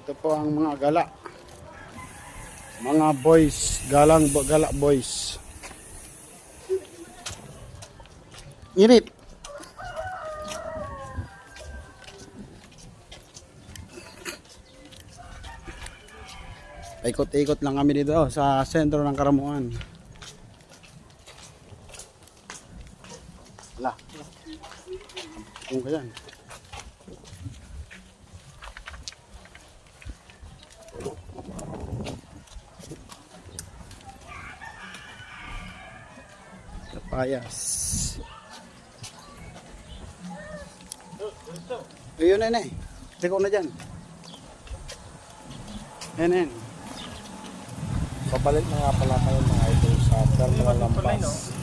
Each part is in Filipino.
Ito po ang mga gala. Mga boys, gala boys. Init. Ikot-ikot lang kami dito sa sentro ng Karamuan. Wala. Kung yan. Papayas. Ayun na eh. Tiko na dyan. Ayan. Babalik na nga pala kayo mga idol sa Terminal Lampas.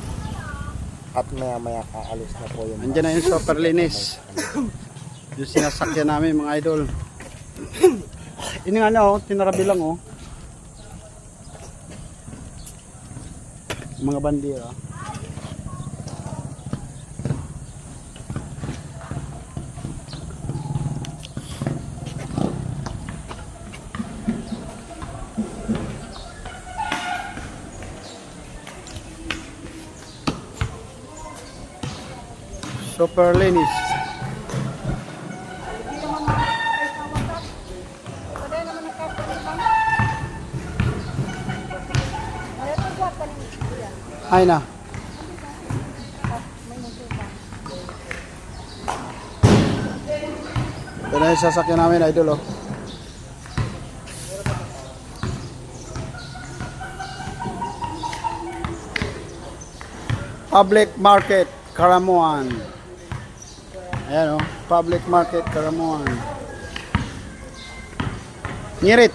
At maya kaalis na po yung andyan na yung super linis. Yung sinasakyan namin mga idol. Ini nga na tinarabi lang mga bandira. Super linis. Ay na. Ito na yung sasakyan namin, idol Public Market, Karamuan. Ayan Public Market, Karamuan. Ngirit.